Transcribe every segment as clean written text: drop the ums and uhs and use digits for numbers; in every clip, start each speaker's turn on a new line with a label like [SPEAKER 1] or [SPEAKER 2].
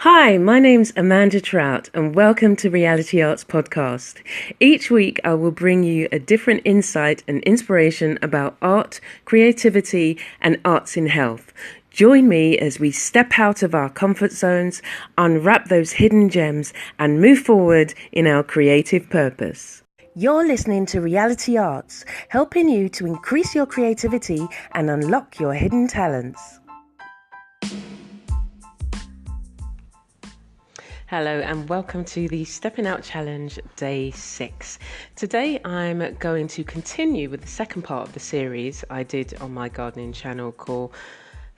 [SPEAKER 1] Hi, my name's Amanda Trout, and welcome to Reality Arts Podcast. Each week, I will bring you a different insight and inspiration about art, creativity, and arts in health. Join me as we step out of our comfort zones, unwrap those hidden gems, and move forward in our creative purpose. You're listening to Reality Arts, helping you to increase your creativity and unlock your hidden talents. Hello and welcome to the Stepping Out Challenge Day 6. Today I'm going to continue with the second part of the series I did on my gardening channel called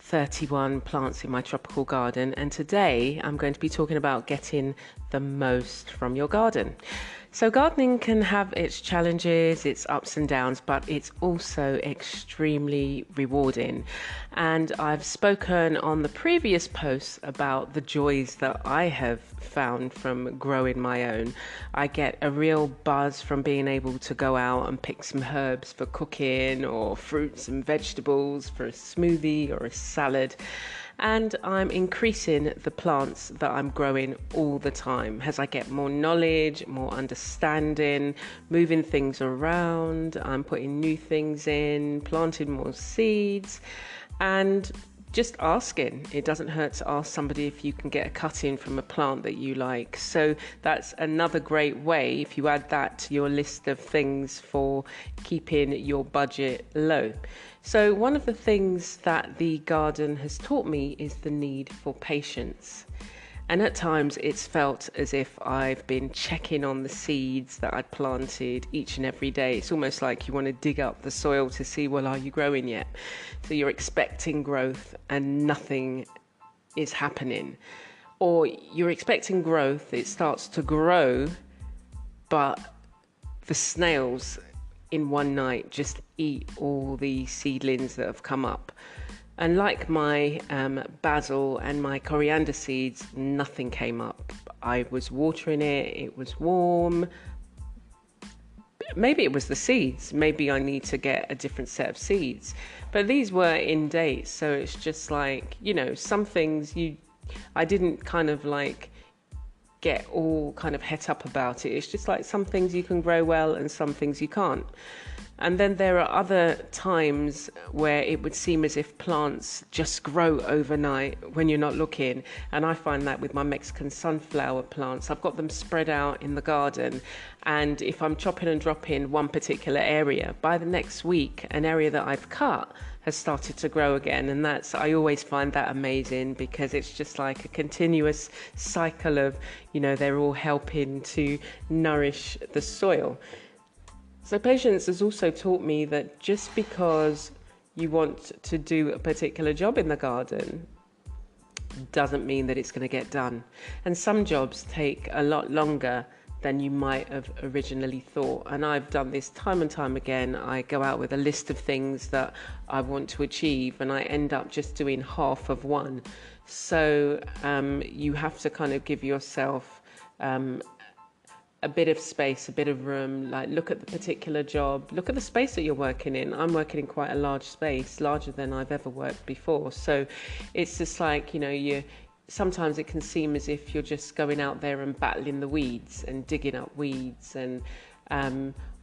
[SPEAKER 1] 31 Plants in My Tropical Garden, and today I'm going to be talking about getting the most from your garden. So gardening can have its challenges, its ups and downs, but it's also extremely rewarding. And I've spoken on the previous posts about the joys that I have found from growing my own. I get a real buzz from being able to go out and pick some herbs for cooking, or fruits and vegetables for a smoothie or a salad. And I'm increasing the plants that I'm growing all the time as I get more knowledge, more understanding, moving things around. I'm putting new things in, planting more seeds, and just asking. It doesn't hurt to ask somebody if you can get a cutting from a plant that you like. So that's another great way, if you add that to your list of things for keeping your budget low. So one of the things that the garden has taught me is the need for patience. And at times it's felt as if I've been checking on the seeds that I'd planted each and every day. It's almost like you want to dig up the soil to see, well, are you growing yet? So you're expecting growth and nothing is happening. Or you're expecting growth, it starts to grow, but the snails in one night just eat all the seedlings that have come up. And like my basil and my coriander seeds, nothing came up. I was watering it, it was warm. Maybe it was the seeds. Maybe I need to get a different set of seeds. But these were in date, so it's just like, some things I didn't kind of like get all kind of het up about it. It's just like some things you can grow well and some things you can't. And then there are other times where it would seem as if plants just grow overnight when you're not looking. And I find that with my Mexican sunflower plants. I've got them spread out in the garden. And if I'm chopping and dropping one particular area, by the next week, an area that I've cut has started to grow again. And I always find that amazing, because it's just like a continuous cycle of, they're all helping to nourish the soil. So patience has also taught me that just because you want to do a particular job in the garden doesn't mean that it's going to get done. And some jobs take a lot longer than you might have originally thought. And I've done this time and time again. I go out with a list of things that I want to achieve, and I end up just doing half of one. So you have to kind of give yourself a bit of space, a bit of room, like look at the particular job, look at the space that you're working in. I'm working in quite a large space, larger than I've ever worked before. So it's just like, sometimes it can seem as if you're just going out there and battling the weeds and digging up weeds and,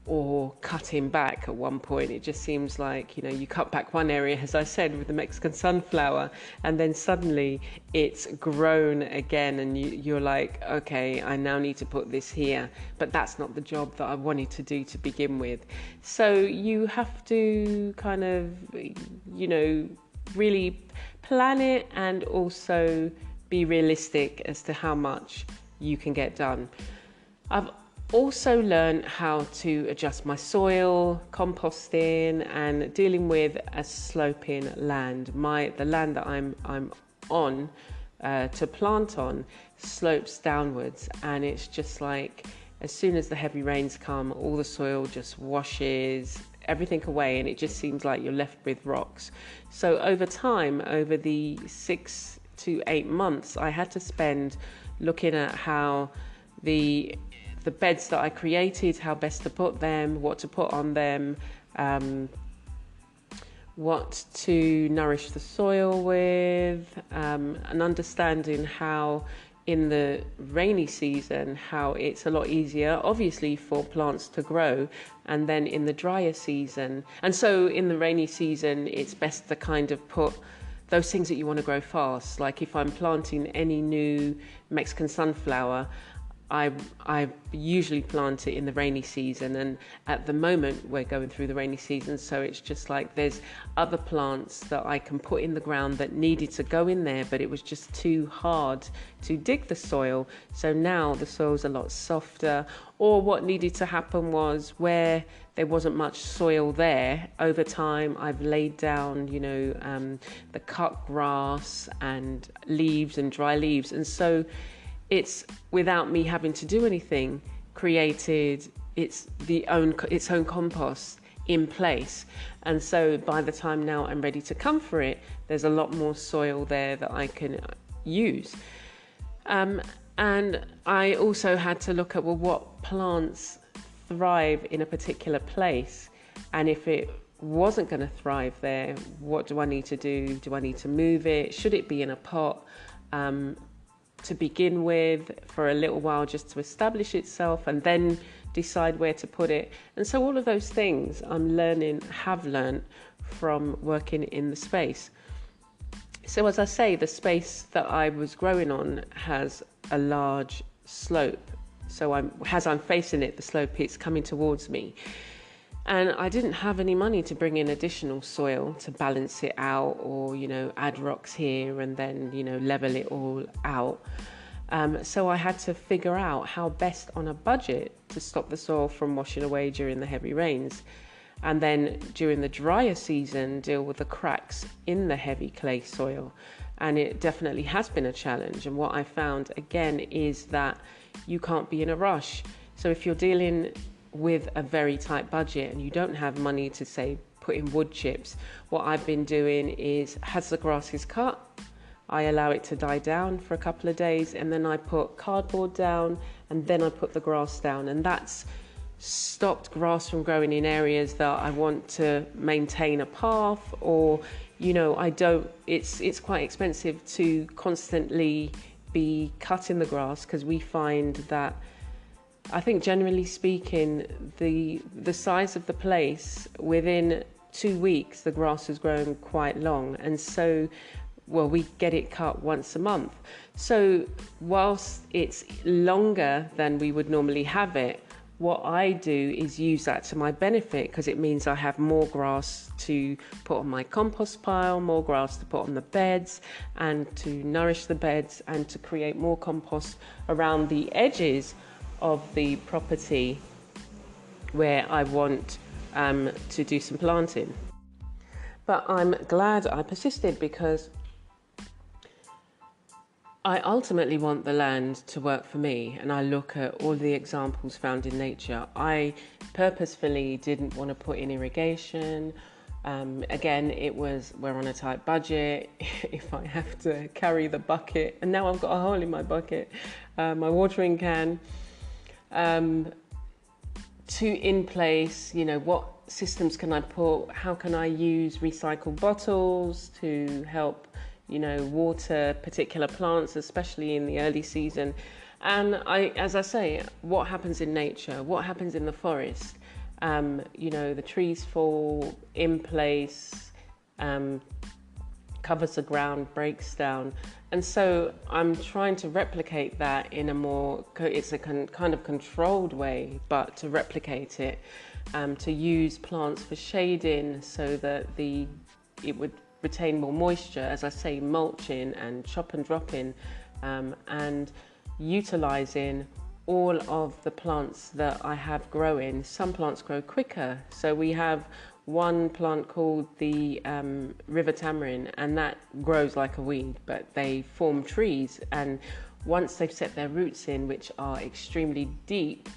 [SPEAKER 1] or cutting back at one point. It just seems like, you cut back one area, as I said, with the Mexican sunflower, and then suddenly it's grown again, and you're like, okay, I now need to put this here, but that's not the job that I wanted to do to begin with. So you have to kind of, really plan it, and also be realistic as to how much you can get done. I've also learned how to adjust my soil, composting, and dealing with a sloping land. The land that I'm on to plant on slopes downwards, and it's just like, as soon as the heavy rains come, all the soil just washes everything away, and it just seems like you're left with rocks. So over time, over the 6 to 8 months, I had to spend looking at how the beds that I created, how best to put them, what to put on them, what to nourish the soil with, and understanding how in the rainy season, how it's a lot easier, obviously, for plants to grow, and then in the drier season. And so in the rainy season, it's best to kind of put those things that you want to grow fast. Like if I'm planting any new Mexican sunflower, I usually plant it in the rainy season, and at the moment we're going through the rainy season, so it's just like there's other plants that I can put in the ground that needed to go in there, but it was just too hard to dig the soil. So now the soil's a lot softer, or what needed to happen was where there wasn't much soil there, over time I've laid down, the cut grass and leaves and dry leaves, and so it's, without me having to do anything, created its own compost in place. And so by the time now I'm ready to come for it, there's a lot more soil there that I can use. And I also had to look at, well, what plants thrive in a particular place, and if it wasn't going to thrive there, what do I need to do? Do I need to move it? Should it be in a pot? To begin with, for a little while, just to establish itself, and then decide where to put it. And so all of those things have learned from working in the space. So as I say, the space that I was growing on has a large slope. So as I'm facing it, the slope is coming towards me. And I didn't have any money to bring in additional soil to balance it out, or, add rocks here and then, level it all out. So I had to figure out how best on a budget to stop the soil from washing away during the heavy rains. And then during the drier season, deal with the cracks in the heavy clay soil. And it definitely has been a challenge. And what I found, again, is that you can't be in a rush. So if you're dealing with a very tight budget and you don't have money to, say, put in wood chips, what I've been doing is, as the grass is cut, I allow it to die down for a couple of days, and then I put cardboard down, and then I put the grass down, and that's stopped grass from growing in areas that I want to maintain a path, or it's quite expensive to constantly be cutting the grass, because we find that, I think generally speaking, the size of the place, within 2 weeks the grass has grown quite long, and so we get it cut once a month. So whilst it's longer than we would normally have it, what I do is use that to my benefit, because it means I have more grass to put on my compost pile, more grass to put on the beds and to nourish the beds, and to create more compost around the edges of the property where I want to do some planting. But I'm glad I persisted, because I ultimately want the land to work for me, and I look at all the examples found in nature. I purposefully didn't want to put in irrigation. Again, we're on a tight budget. If I have to carry the bucket, and now I've got a hole in my bucket, my watering can, in place, what systems can I put? How can I use recycled bottles to help water particular plants, especially in the early season? And as I say, what happens in nature, what happens in the forest, the trees fall in place, covers the ground, breaks down. And so I'm trying to replicate that in it's a kind of controlled way, but to replicate it, to use plants for shading so that it would retain more moisture, as I say, mulching and chop and dropping, and utilising all of the plants that I have growing. Some plants grow quicker, so we have one plant called the river tamarind, and that grows like a weed, but they form trees, and once they've set their roots in, which are extremely deep,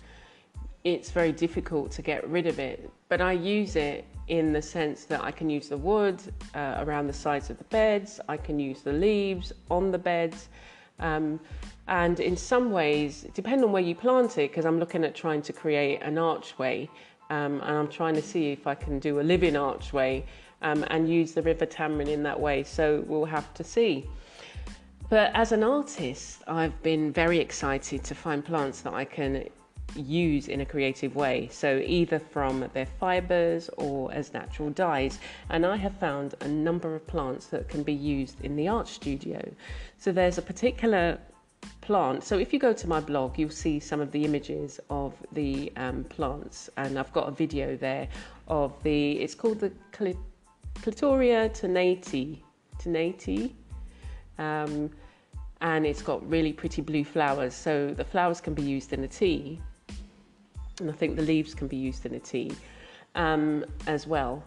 [SPEAKER 1] it's very difficult to get rid of it. But I use it in the sense that I can use the wood around the sides of the beds, I can use the leaves on the beds, and in some ways, depending on where you plant it, because I'm looking at trying to create an archway, and I'm trying to see if I can do a living archway and use the river tamarind in that way, so we'll have to see. But as an artist, I've been very excited to find plants that I can use in a creative way. So either from their fibers or as natural dyes. And I have found a number of plants that can be used in the art studio. So there's a particular plant. So if you go to my blog, you'll see some of the images of the plants. And I've got a video there of it's called the Clitoria tenaty. And it's got really pretty blue flowers. So the flowers can be used in a tea, and I think the leaves can be used in a tea as well.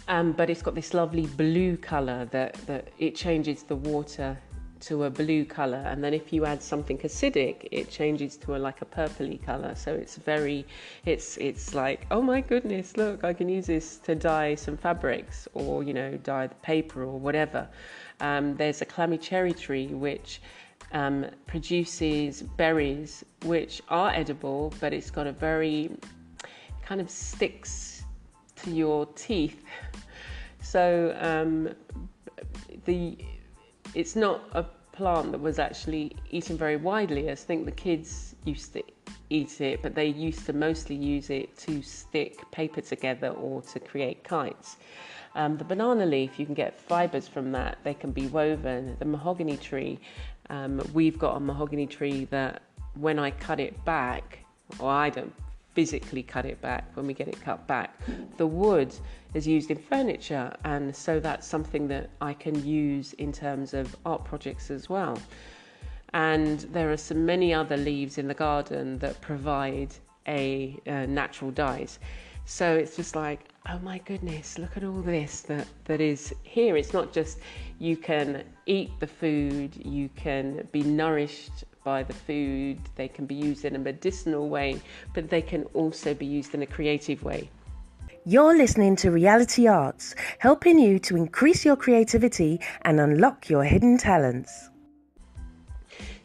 [SPEAKER 1] But it's got this lovely blue colour that it changes the water to a blue colour, and then if you add something acidic, it changes to like a purpley colour. So it's like, oh my goodness, look, I can use this to dye some fabrics, or dye the paper or whatever. There's a clammy cherry tree which produces berries which are edible, but it's got a very kind of sticks to your teeth. So it's not a plant that was actually eaten very widely. I think the kids used to eat it, but they used to mostly use it to stick paper together or to create kites. The banana leaf, you can get fibers from that. They can be woven. The mahogany tree, we've got a mahogany tree that when I cut it back, or I don't physically cut it back, when we get it cut back, the wood is used in furniture, and so that's something that I can use in terms of art projects as well. And there are so many other leaves in the garden that provide a natural dyes. So it's just like, oh my goodness, look at all this that is here. It's not just you can eat the food, you can be nourished by the food, they can be used in a medicinal way, but they can also be used in a creative way.
[SPEAKER 2] You're listening to Reality Arts, helping you to increase your creativity and unlock your hidden talents.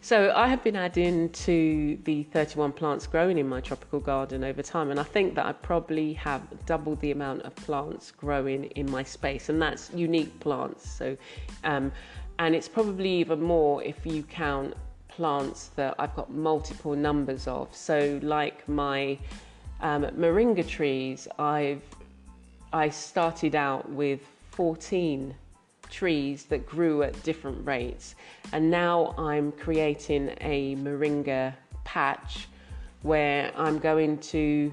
[SPEAKER 1] So I have been adding to the 31 plants growing in my tropical garden over time, and I think that I probably have doubled the amount of plants growing in my space, and that's unique plants. So, and it's probably even more if you count plants that I've got multiple numbers of. So like my moringa trees, I started out with 14 trees that grew at different rates, and now I'm creating a moringa patch where I'm going to,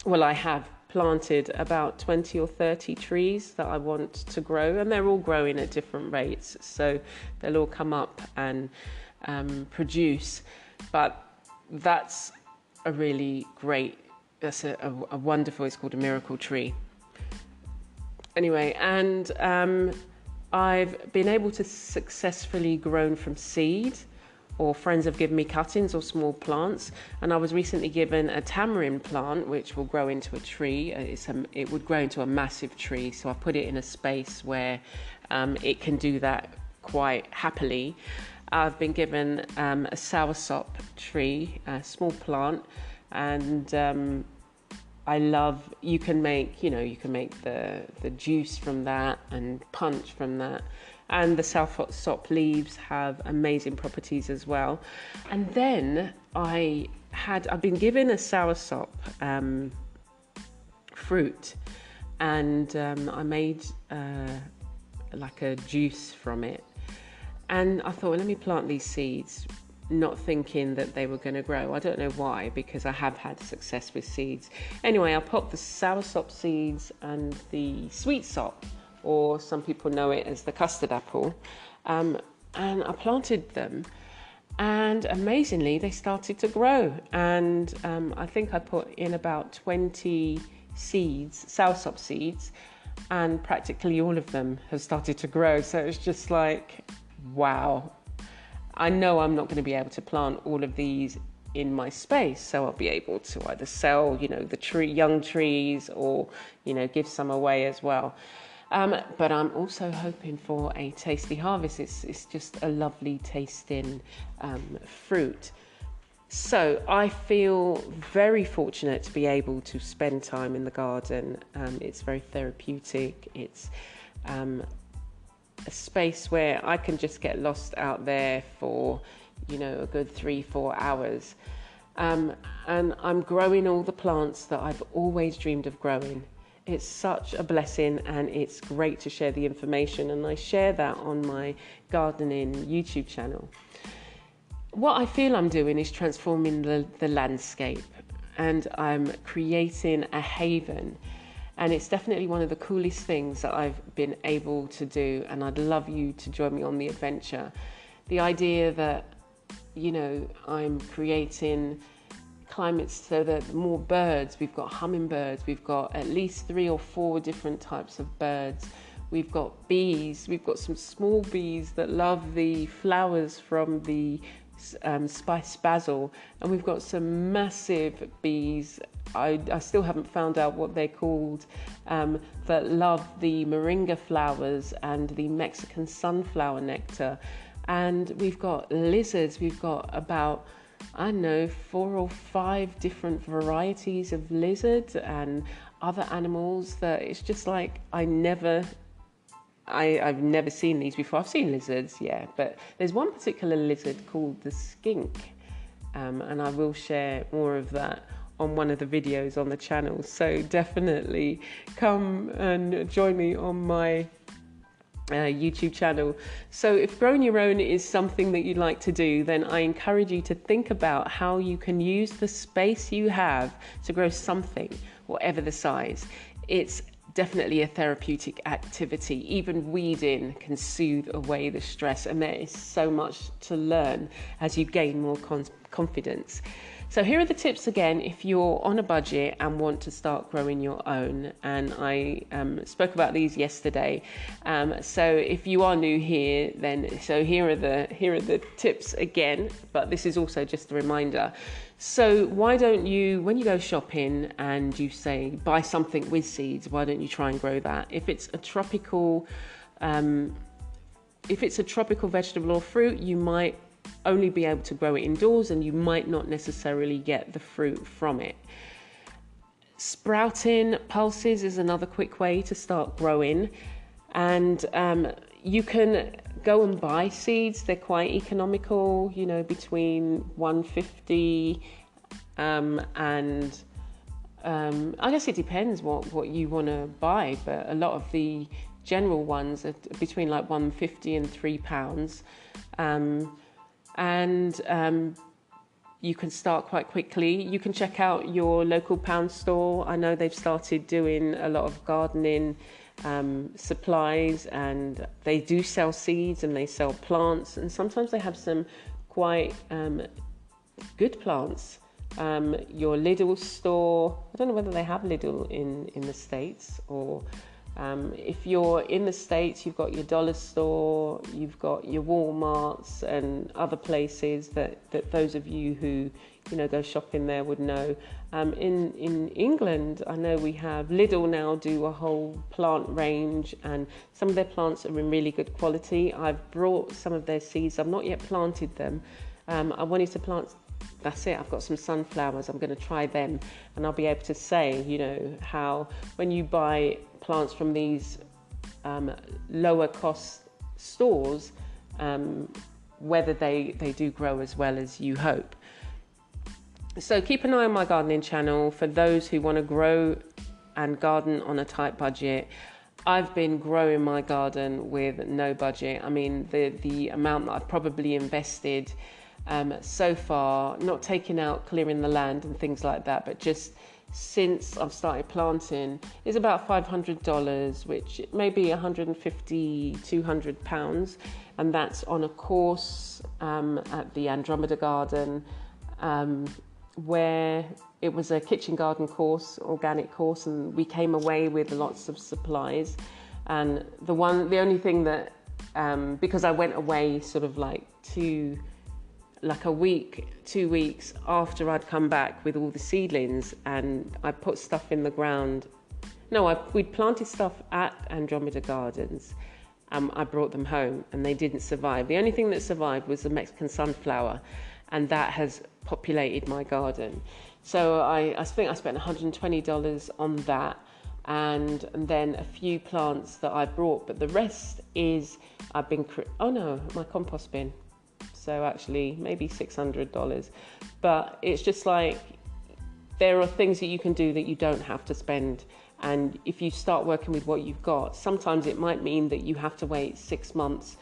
[SPEAKER 1] I have planted about 20 or 30 trees that I want to grow, and they're all growing at different rates, so they'll all come up and produce. But that's a really great, that's a wonderful, it's called a miracle tree. Anyway, and I've been able to successfully grow from seed, or friends have given me cuttings or small plants, and I was recently given a tamarind plant which will grow into a tree. It would grow into a massive tree, so I put it in a space where it can do that quite happily. I've been given a soursop tree, a small plant, and I love, you can make the juice from that and punch from that. And the soursop leaves have amazing properties as well. And then I've been given a soursop fruit, and I made like a juice from it. And I thought, well, let me plant these seeds, not thinking that they were going to grow. I don't know why, because I have had success with seeds. Anyway, I popped the soursop seeds and the sweet sop, or some people know it as the custard apple, and I planted them, and amazingly they started to grow. And I think I put in about 20 seeds, soursop seeds, and practically all of them have started to grow. So it's just like, wow. I know I'm not going to be able to plant all of these in my space, so I'll be able to either sell, the young trees, or, give some away as well. But I'm also hoping for a tasty harvest. It's just a lovely tasting fruit. So I feel very fortunate to be able to spend time in the garden. It's very therapeutic. a space where I can just get lost out there for, a good 3-4 hours. And I'm growing all the plants that I've always dreamed of growing. It's such a blessing, and it's great to share the information, and I share that on my gardening YouTube channel. What I feel I'm doing is transforming the landscape, and I'm creating a haven, and it's definitely one of the coolest things that I've been able to do, and I'd love you to join me on the adventure. The idea that, I'm creating climates so that more birds, we've got hummingbirds, we've got at least 3 or 4 different types of birds. We've got bees, we've got some small bees that love the flowers from the spice basil, and we've got some massive bees, I still haven't found out what they're called, that love the moringa flowers and the Mexican sunflower nectar. And we've got lizards, we've got about 4 or 5 different varieties of lizards and other animals that it's just like I've never seen these before. I've seen lizards, yeah, but there's one particular lizard called the skink, and I will share more of that on one of the videos on the channel. So definitely come and join me on my YouTube channel. So if growing your own is something that you'd like to do, then I encourage you to think about how you can use the space you have to grow something, whatever the size. It's definitely a therapeutic activity. Even weeding can soothe away the stress, and there is so much to learn as you gain more confidence. So here are the tips again if you're on a budget and want to start growing your own. And I spoke about these yesterday. So if you are new here, then here are the tips again. But this is also just a reminder. So why don't you, when you go shopping and you say buy something with seeds, why don't you try and grow that? If it's a tropical vegetable or fruit, you might only be able to grow it indoors, and you might not necessarily get the fruit from it. Sprouting pulses is another quick way to start growing, and you can go and buy seeds. They're quite economical, between $1.50 and I guess it depends what you want to buy, but a lot of the general ones are between like £1.50 and £3. You can start quite quickly. You can check out your local pound store. I know they've started doing a lot of gardening supplies, and they do sell seeds and they sell plants, and sometimes they have some quite good plants. Your Lidl store, I don't know whether they have Lidl in the States, or if you're in the States, you've got your dollar store, you've got your Walmarts and other places that those of you who go shopping there would know. In England, I know we have Lidl now do a whole plant range, and some of their plants are in really good quality. I've brought some of their seeds. I've not yet planted them. I wanted to plant. That's it. I've got some sunflowers. I'm going to try them, and I'll be able to say, how when you buy plants from these lower cost stores, whether they do grow as well as you hope. So keep an eye on my gardening channel for those who want to grow and garden on a tight budget. I've been growing my garden with no budget. I mean, the amount that I've probably invested so far, not taking out clearing the land and things like that, but just since I've started planting, is about $500, which may be £150-200, and that's on a course at the Andromeda Garden, where it was a kitchen garden course, organic course, and we came away with lots of supplies. And the only thing that because I went away sort of like a week, 2 weeks after I'd come back with all the seedlings, and I put stuff in the ground. We'd planted stuff at Andromeda Gardens. I brought them home and they didn't survive. The only thing that survived was the Mexican sunflower, and that has populated my garden. So I think I spent $120 on that. and then a few plants that I brought, but the rest is my compost bin. So actually maybe $600, but it's just like, there are things that you can do that you don't have to spend. And if you start working with what you've got, sometimes it might mean that you have to wait 6 months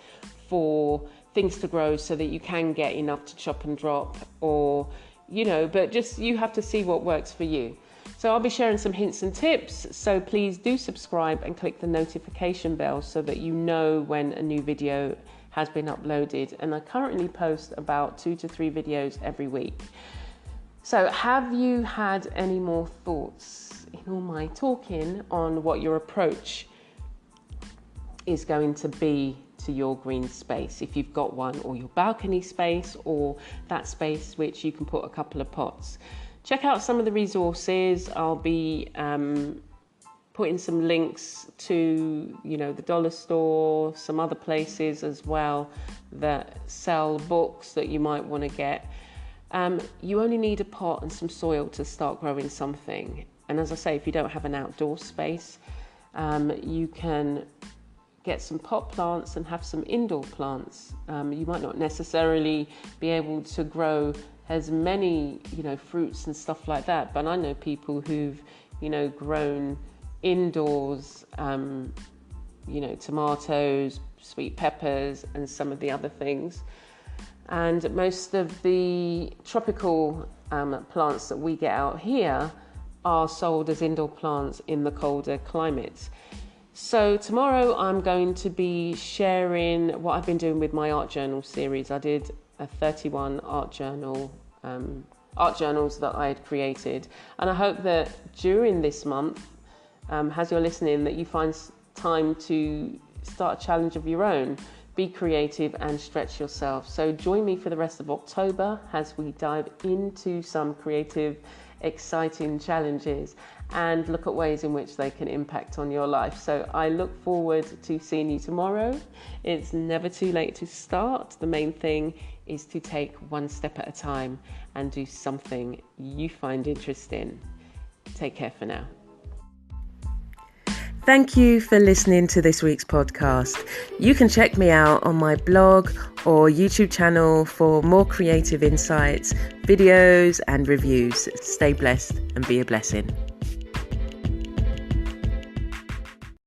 [SPEAKER 1] for things to grow so that you can get enough to chop and drop, or, but just, you have to see what works for you. So I'll be sharing some hints and tips. So please do subscribe and click the notification bell so that you know when a new video has been uploaded. And I currently post about 2 to 3 videos every week. So have you had any more thoughts in all my talking on what your approach is going to be to your green space, if you've got one, or your balcony space, or that space which you can put a couple of pots? Check out some of the resources. I'll be putting some links to, the dollar store, some other places as well that sell books that you might want to get. You only need a pot and some soil to start growing something. And as I say, if you don't have an outdoor space, you can get some pot plants and have some indoor plants. You might not necessarily be able to grow as many, fruits and stuff like that, but I know people who've, grown indoors, tomatoes, sweet peppers, and some of the other things. And most of the tropical plants that we get out here are sold as indoor plants in the colder climates. So tomorrow I'm going to be sharing what I've been doing with my art journal series. I did a 31 art journals that I had created. And I hope that during this month, as you're listening, that you find time to start a challenge of your own. Be creative and stretch yourself. So join me for the rest of October as we dive into some creative, exciting challenges and look at ways in which they can impact on your life. So I look forward to seeing you tomorrow. It's never too late to start. The main thing is to take one step at a time and do something you find interesting. Take care for now.
[SPEAKER 2] Thank you for listening to this week's podcast. You can check me out on my blog or YouTube channel for more creative insights, videos, and reviews. Stay blessed and be a blessing.